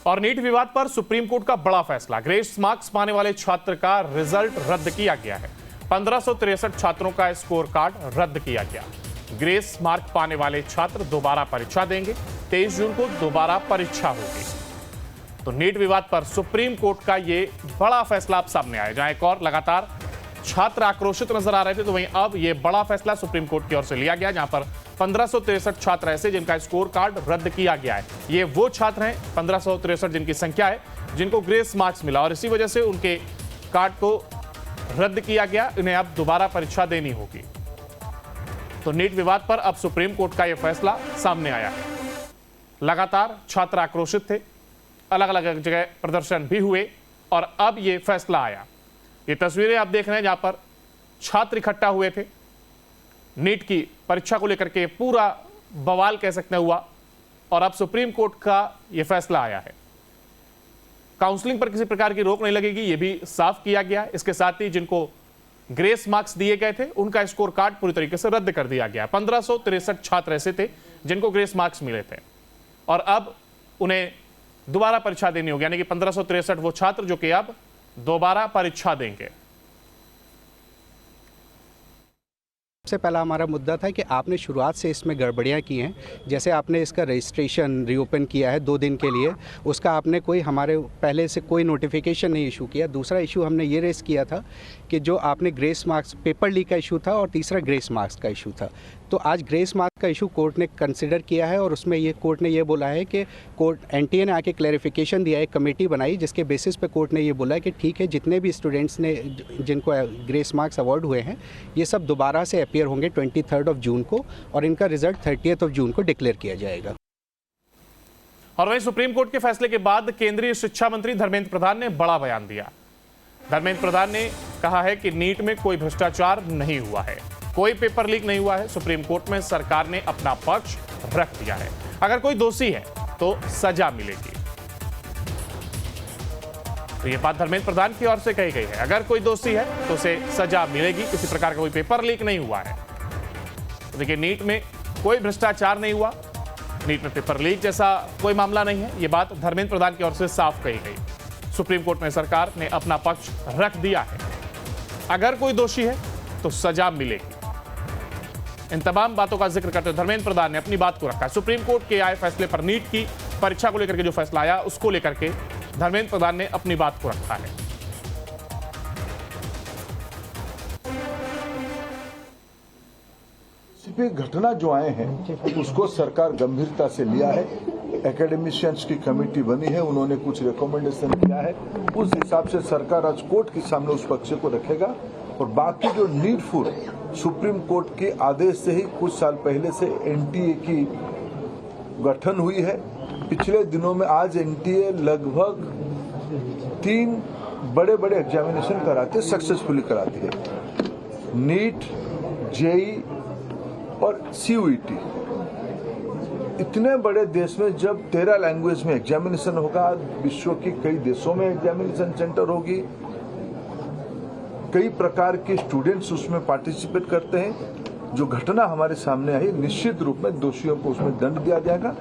और नीट विवाद पर सुप्रीम कोर्ट का बड़ा फैसला। ग्रेस मार्क्स पाने वाले छात्र का रिजल्ट रद्द किया गया है। 1563 छात्रों का स्कोर कार्ड रद्द किया गया। ग्रेस मार्क पाने वाले छात्र दोबारा परीक्षा देंगे। 23 जून को दोबारा परीक्षा होगी। तो नीट विवाद पर सुप्रीम कोर्ट का ये बड़ा फैसला अब सामने आया। जहां एक और लगातार छात्र आक्रोशित नजर आ रहे थे, तो वहीं अब ये बड़ा फैसला सुप्रीम कोर्ट की ओर से लिया गया, जहां पर 1563 छात्र ऐसे जिनका स्कोर कार्ड रद्द किया गया है। ये वो छात्र हैं 1563 जिनकी संख्या है, जिनको ग्रेस मार्क्स मिला और इसी वजह से उनके कार्ड को रद्द किया गया। इन्हें अब दोबारा परीक्षा देनी होगी। तो नीट विवाद पर अब सुप्रीम कोर्ट का यह फैसला सामने आया है। लगातार छात्र आक्रोशित थे, अलग अलग जगह प्रदर्शन भी हुए और अब यह फैसला आया। ये तस्वीरें आप देख रहे हैं जहां पर छात्र इकट्ठा हुए थे। नीट की परीक्षा को लेकर के पूरा बवाल कह सकते हुआ और अब सुप्रीम कोर्ट का यह फैसला आया है। काउंसलिंग पर किसी प्रकार की रोक नहीं लगेगी, यह भी साफ किया गया। इसके साथ ही जिनको ग्रेस मार्क्स दिए गए थे उनका स्कोर कार्ड पूरी तरीके से रद्द कर दिया गया। 1563 छात्र ऐसे थे जिनको ग्रेस मार्क्स मिले थे और अब उन्हें दोबारा परीक्षा देनी होगी, यानी कि 1563 वो छात्र जो कि अब दोबारा परीक्षा देंगे। सबसे पहला हमारा मुद्दा था कि आपने शुरुआत से इसमें गड़बड़ियाँ की हैं। जैसे आपने इसका रजिस्ट्रेशन रीओपन किया है 2 दिन के लिए, उसका आपने कोई हमारे पहले से कोई नोटिफिकेशन नहीं इशू किया। दूसरा इशू हमने ये रेस किया था कि जो आपने ग्रेस मार्क्स पेपर लीक का इशू था और तीसरा ग्रेस मार्क्स का इशू था। तो आज ग्रेस मार्क्स का इशू कोर्ट ने कंसिडर किया है और उसमें ये कोर्ट ने ये बोला है कि कोर्ट एनटीए ने आके क्लैरिफिकेशन दिया है, कमेटी बनाई जिसके बेसिस पे कोर्ट ने ये बोला है कि ठीक है, जितने भी स्टूडेंट्स ने जिनको ग्रेस मार्क्स अवार्ड हुए हैं ये सब दोबारा से अपीयर होंगे 23 जून को और इनका रिजल्ट 30 जून को डिक्लेयर किया जाएगा। और वहीं सुप्रीम कोर्ट के फैसले के बाद केंद्रीय शिक्षा मंत्री धर्मेंद्र प्रधान ने बड़ा बयान दिया। धर्मेंद्र प्रधान ने कहा है कि नीट में कोई भ्रष्टाचार नहीं हुआ है, कोई पेपर लीक नहीं हुआ है। सुप्रीम कोर्ट में सरकार ने अपना पक्ष रख दिया है। अगर कोई दोषी है तो सजा मिलेगी। तो यह बात धर्मेंद्र प्रधान की ओर से कही गई है। अगर कोई दोषी है तो उसे सजा मिलेगी। किसी प्रकार का कोई पेपर लीक नहीं हुआ है। तो देखिए, नीट में कोई भ्रष्टाचार नहीं हुआ, नीट में पेपर लीक जैसा कोई मामला नहीं है। यह बात धर्मेंद्र प्रधान की ओर से साफ कही गई। सुप्रीम कोर्ट में सरकार ने अपना पक्ष रख दिया है। अगर कोई दोषी है तो सजा मिलेगी। इन तमाम बातों का जिक्र करते हुए धर्मेंद्र प्रधान ने अपनी बात को रखा। सुप्रीम कोर्ट के आए फैसले पर नीट की परीक्षा को लेकर के जो फैसला आया उसको लेकर के धर्मेंद्र प्रधान ने अपनी बात को रखा है। घटना जो आए हैं उसको सरकार गंभीरता से लिया है। एकेडमिशियंस की कमेटी बनी है, उन्होंने कुछ रिकमेंडेशन किया है। उस हिसाब से सरकार आज कोर्ट के सामने उस पक्ष को रखेगा और बाकी जो नीडफुल सुप्रीम कोर्ट के आदेश से ही कुछ साल पहले से एनटीए की गठन हुई है। पिछले दिनों में आज एनटीए लगभग 3 बड़े बड़े एग्जामिनेशन कराते सक्सेसफुली कराती है, नीट, जेई और सीयूईटी। इतने बड़े देश में जब 13 लैंग्वेज में एग्जामिनेशन होगा, विश्व के कई देशों में एग्जामिनेशन सेंटर होगी, कई प्रकार के स्टूडेंट्स उसमें पार्टिसिपेट करते हैं। जो घटना हमारे सामने आई, निश्चित रूप में दोषियों को उसमें दंड दिया जाएगा।